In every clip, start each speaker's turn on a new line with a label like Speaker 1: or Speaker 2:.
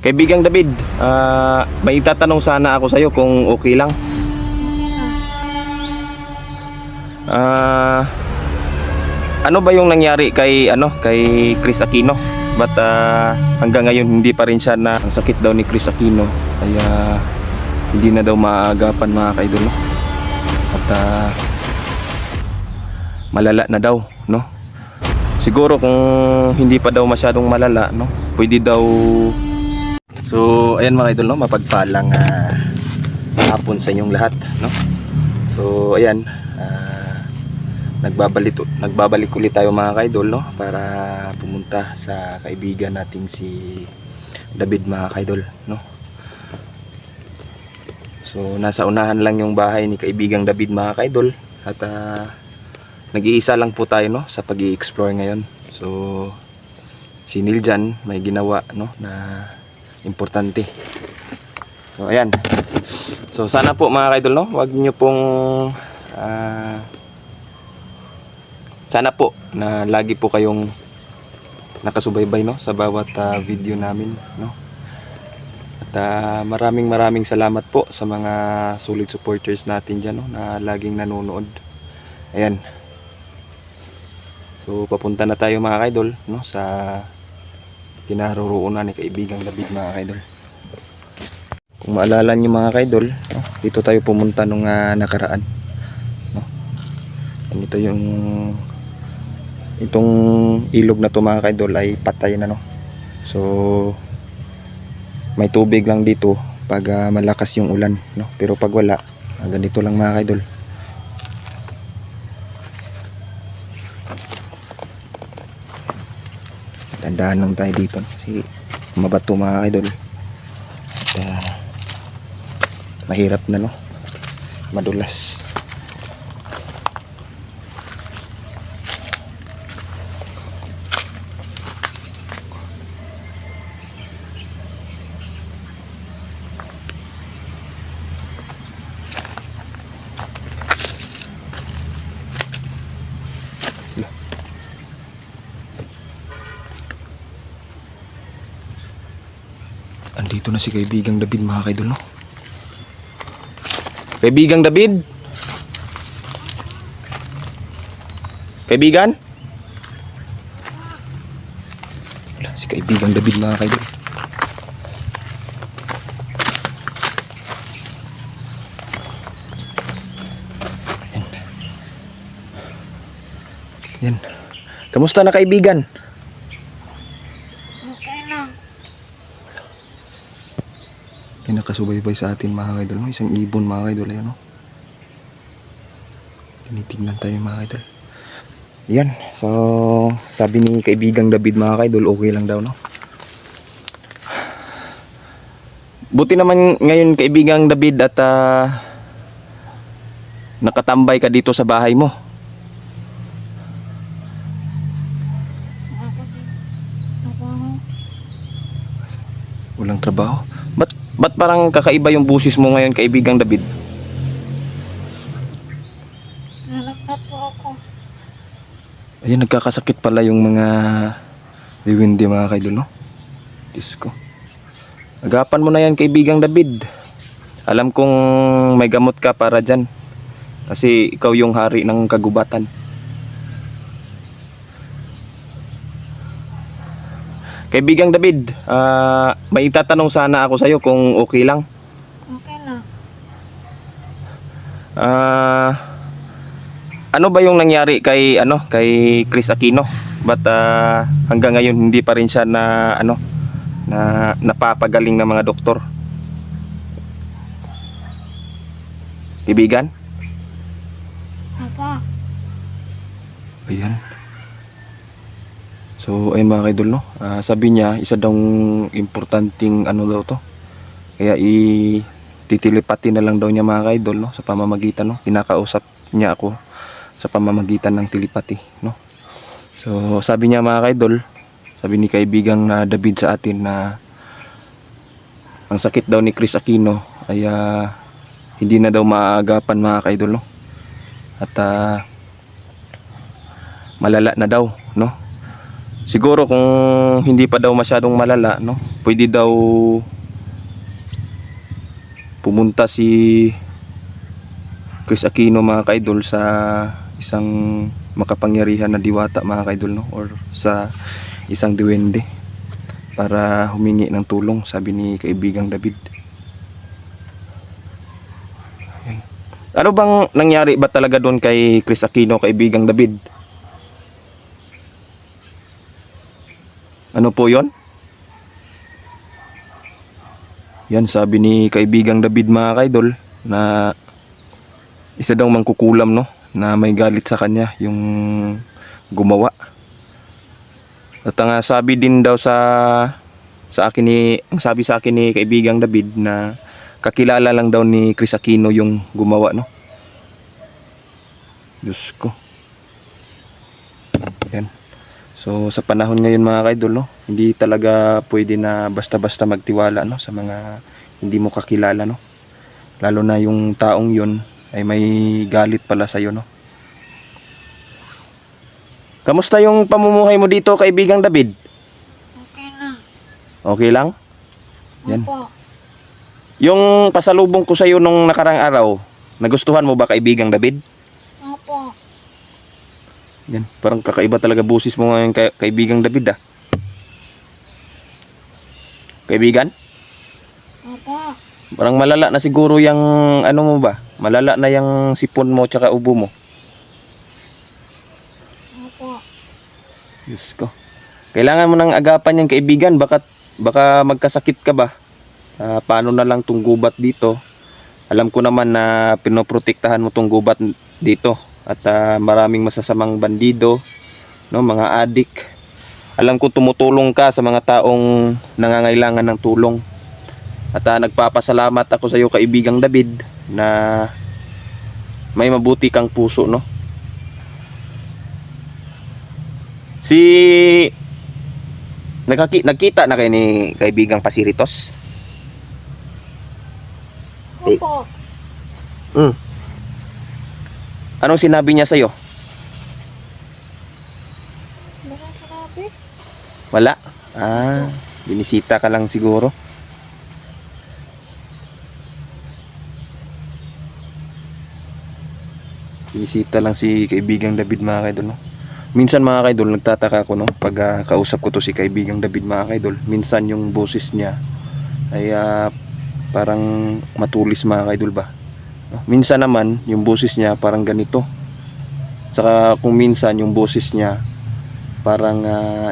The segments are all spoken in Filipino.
Speaker 1: Kaibigang David, may itatanong sana ako sa'yo kung okay lang. Ano ba yung nangyari kay Chris Aquino? But hanggang ngayon hindi pa rin siya na ang sakit daw ni Chris Aquino, kaya hindi na daw maagapan mga kaidol, no? At malala na daw, no? Siguro kung hindi pa daw masyadong malala, no, pwede daw. So ayan mga idol, no, mapagpalang hapon sa inyong lahat, no. So ayan, nagbabalik ulit tayo mga idol, no, para pumunta sa kaibigan nating si David mga idol, no. So nasa unahan lang yung bahay ni kaibigang David mga idol, at nag-iisa lang po tayo, no, sa pag-i-explore ngayon. So si Neil dyan may ginawa, no, na importante. So ayan. So sana po mga idol, no, wag niyo pong sana po na lagi po kayong nakasubaybay, no, sa bawat video namin, no. At maraming salamat po sa mga solid supporters natin dyan, no, na laging nanonood. Ayan. So papunta na tayo mga idol, no, sa kinaroroonan ni kaibigang David mga kaidol. Kung maalala nyo mga kaidol, no, dito tayo pumunta nung nakaraan, no. Ito yung itong ilog na to mga kaidol ay patay na, no. So may tubig lang dito pag malakas yung ulan, no. Pero pag wala, ganito lang mga kaidol. Tandaan lang tayo dito kasi mabato mga idol. At mahirap na, no, madulas. Andito na si kaibigang David mga kaidol, no. Kaibigang David? Kaibigan? Wala, si kaibigang David mga kaidol. Yan. Yan. Kamusta na kaibigan? Yung nakasubaybay sa atin mga kaidol, no? Isang ibon mga kaidol, ayan, no? Tinitignan tayo mga kaidol. Yan, so sabi ni kaibigang David mga kaidol, okay lang daw, no? Buti naman ngayon kaibigang David at nakatambay ka dito sa bahay mo. Walang trabaho. Ba't parang kakaiba yung busis mo ngayon kaibigang David?
Speaker 2: Nalagkat po ako.
Speaker 1: Ayun, nagkakasakit pala yung mga liwindi mga kaidol, no? Diyos ko. Agapan mo na yan kaibigang David. Alam kong may gamot ka para dyan, kasi ikaw yung hari ng kagubatan. Kaibigang David, may itatanong sana ako sa'yo kung okay lang.
Speaker 2: Okay na.
Speaker 1: Ano ba yung nangyari kay Chris Aquino? But hanggang ngayon hindi pa rin siya na napapagaling ng mga doktor. Kaibigan?
Speaker 2: Apa?
Speaker 1: Ayan. So ayun mga kaidol, no, sabi niya isa daw importanteng daw to, kaya titilepati na lang daw niya mga kaidol, no, sa pamamagitan, no, kinakausap niya ako sa pamamagitan ng telepathy, no. So sabi niya mga kaidol, sabi ni kaibigang David sa atin na ang sakit daw ni Chris Aquino ay hindi na daw maagapan mga kaidol, no, at malala na daw, no. siguro kung hindi pa daw masyadong malala, no, pwede daw pumunta si Chris Aquino mga kaidol sa isang makapangyarihan na diwata mga kaidol, no, or sa isang duwende para humingi ng tulong, sabi ni kaibigang David. Ayan. Ano bang nangyari ba talaga doon kay Chris Aquino, kaibigang David? Ano po yon? Yan, sabi ni kaibigang David mga kaidol na isa daw mangkukulam, no, na may galit sa kanya yung gumawa. At ang sabi din daw sa akin ang sabi sa akin ni kaibigang David na kakilala lang daw ni Chris Aquino yung gumawa, no. Diyos ko. Yan. So sa panahon ngayon mga kaidol, no, hindi talaga pwede na basta-basta magtiwala, no, sa mga hindi mo kakilala, no. Lalo na yung taong yun ay may galit pala sa iyo, no. Kamusta yung pamumuhay mo dito, kaibigang David?
Speaker 2: Okay na.
Speaker 1: Okay lang? Yan.
Speaker 2: Opo.
Speaker 1: Yung pasalubong ko sa iyo nung nakarang araw, nagustuhan mo ba, kaibigang David?
Speaker 2: Opo.
Speaker 1: Yan, parang kakaiba talaga boses mo ngayon, kaibigang David, ah. Kaibigan?
Speaker 2: Opo.
Speaker 1: Parang malala na siguro yung ano mo ba? Malala na yung sipon mo tsaka ubo mo.
Speaker 2: Opo.
Speaker 1: Diyos ko. Kailangan mo nang agapan yung kaibigan, baka magkasakit ka ba? Paano na lang tong gubat dito? Alam ko naman na pinoprotektahan mo tong gubat dito at maraming masasamang bandido, no, mga adik. Alam ko tumutulong ka sa mga taong nangangailangan ng tulong. At nagpapasalamat ako sa iyo, kaibigang David, na may mabuti kang puso, no. Nagkita na kayo ni kaibigang Pasiritos?
Speaker 2: Opo.
Speaker 1: Anong sinabi niya sa iyo?
Speaker 2: Baka sinabi?
Speaker 1: Wala? Binisita ka lang siguro. Binisita lang si kaibigang David mga kaidol, no. Minsan mga kaidol, nagtataka ako, no, pag kausap ko to si kaibigang David mga kaidol, minsan yung boses niya ay parang matulis mga kaidol ba, no? Minsan naman yung boses niya parang ganito. Saka kung minsan yung boses niya parang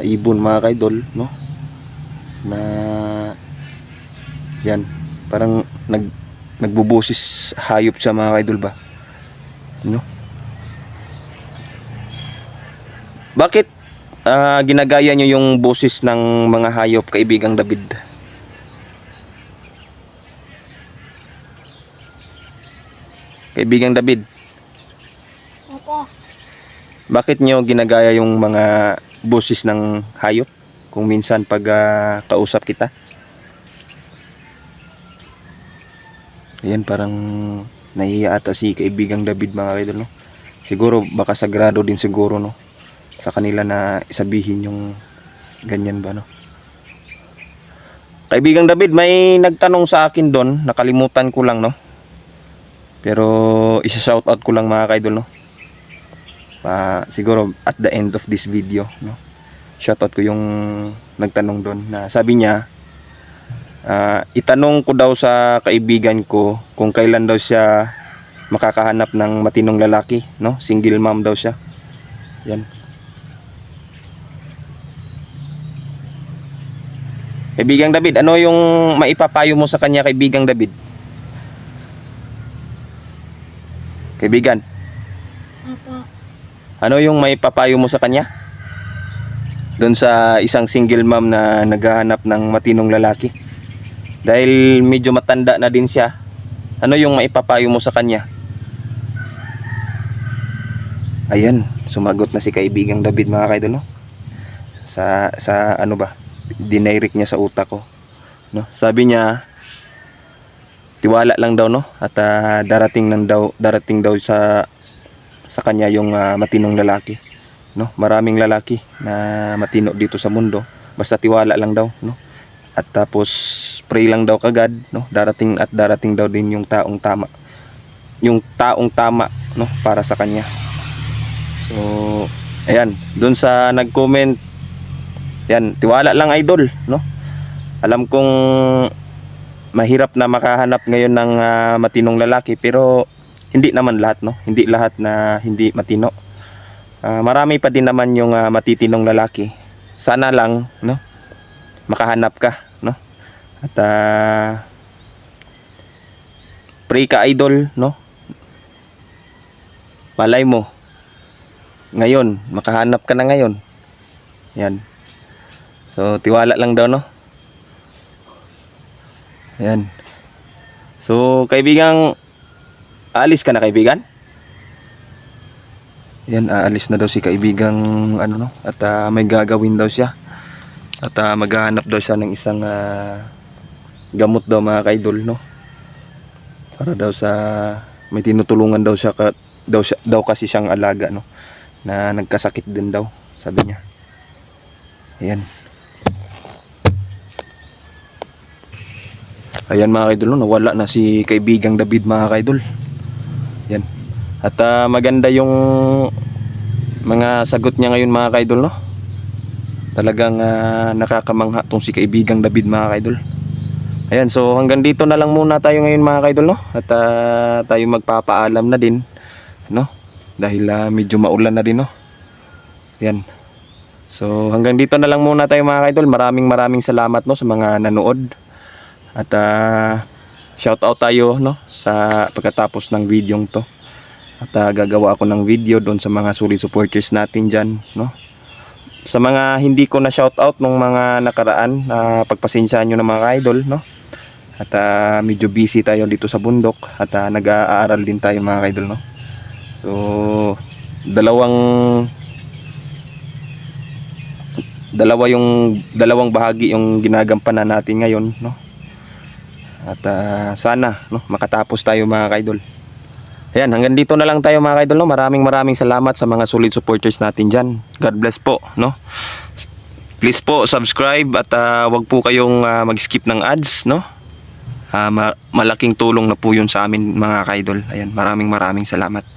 Speaker 1: ibon mga kaidol, no, na yan, parang nagbuboses hayop siya mga kaidol ba, no. Bakit ginagaya nyo yung boses ng mga hayop, kaibigang David? Kaibigang David,
Speaker 2: Opo.
Speaker 1: bakit nyo ginagaya yung mga boses ng hayop kung minsan pag kausap kita? Ayan, parang nahihiya ata si kaibigang David mga kaidol, no? Siguro baka sagrado din siguro, no, sa kanila na isabihin yung ganyan ba, no? Kaibigang David, may nagtanong sa akin doon, nakalimutan ko lang, no, pero isa-shoutout ko lang mga kaidol, no. Siguro at the end of this video, no, shoutout ko yung nagtanong doon, na sabi niya, itanong ko daw sa kaibigan ko kung kailan daw siya makakahanap ng matinong lalaki, no, single mom daw siya. Yan. Kaibigang David, ano yung maipapayo mo sa kanya, kaibigang David? Kaibigan,
Speaker 2: Opo.
Speaker 1: ano yung maipapayo mo sa kanya? Doon sa isang single mom na naghahanap ng matinong lalaki. Dahil medyo matanda na din siya, ano yung maipapayo mo sa kanya? Ayan, sumagot na si kaibigang David mga kaidol, no? Sa ano ba? Dinirect niya sa utak ko, no? Sabi niya, tiwala lang daw, no? At darating daw sa kanya yung matinong lalaki. no? Maraming lalaki na matino dito sa mundo. Basta tiwala lang daw, no? At tapos pray lang daw kagad, no? Darating at darating daw din yung taong tama. Yung taong tama, no, para sa kanya. So, ayan, doon sa nag-comment, yan, tiwala lang idol, no? Alam kong mahirap na makahanap ngayon ng matinong lalaki, pero hindi naman lahat, no? Hindi lahat na hindi matino. Marami pa din naman yung matitinong lalaki. Sana lang, no, makahanap ka, no? At pray ka idol, no? Malay mo ngayon, makahanap ka na ngayon. Yan. So, tiwala lang daw, no? Yan. So, kaibigang, aalis ka na, kaibigan? Yan, aalis na daw si kaibigang, ano, no? At may gagawin daw siya. At maghahanap daw siya ng isang gamot daw, mga kaidol, no? Para daw sa, may tinutulungan daw siya, daw kasi siyang alaga, no? Na nagkasakit din daw, sabi niya. Ayan. Ayan mga kaidol, no? Nawala na si kaibigang David, mga kaidol. Yan. At maganda yung mga sagot niya ngayon, mga kaidol, no? Talagang nakakamangha tong si kaibigang David, mga kaidol. Ayan, so hanggang dito na lang muna tayo ngayon, mga kaidol, no? At tayo magpapaalam na din, no? Dahil medyo maulan na din, no? Yan. So hanggang dito na lang muna tayo, mga kaidol. Maraming salamat, no, sa mga nanood. At shout out tayo, no, sa pagkatapos ng video to. At gagawa ako ng video doon sa mga solid supporters natin dyan, no. Sa mga hindi ko na shout out nung mga nakaraan, pagpasensyahan nyo na, mga idol, no. At medyo busy tayo dito sa bundok. At nag-aaral din tayo, mga idol, no. So dalawang bahagi yung ginagampanan natin ngayon, no. At sana, no, makatapos tayo, mga kaidol. Ayan, hanggang dito na lang tayo, mga kaidol, no. Maraming salamat sa mga solid supporters natin dyan. God bless po, no. Please po subscribe at wag po kayong mag-skip ng ads, no. Malaking tulong na po yun sa amin, mga kaidol. Ayan, maraming salamat.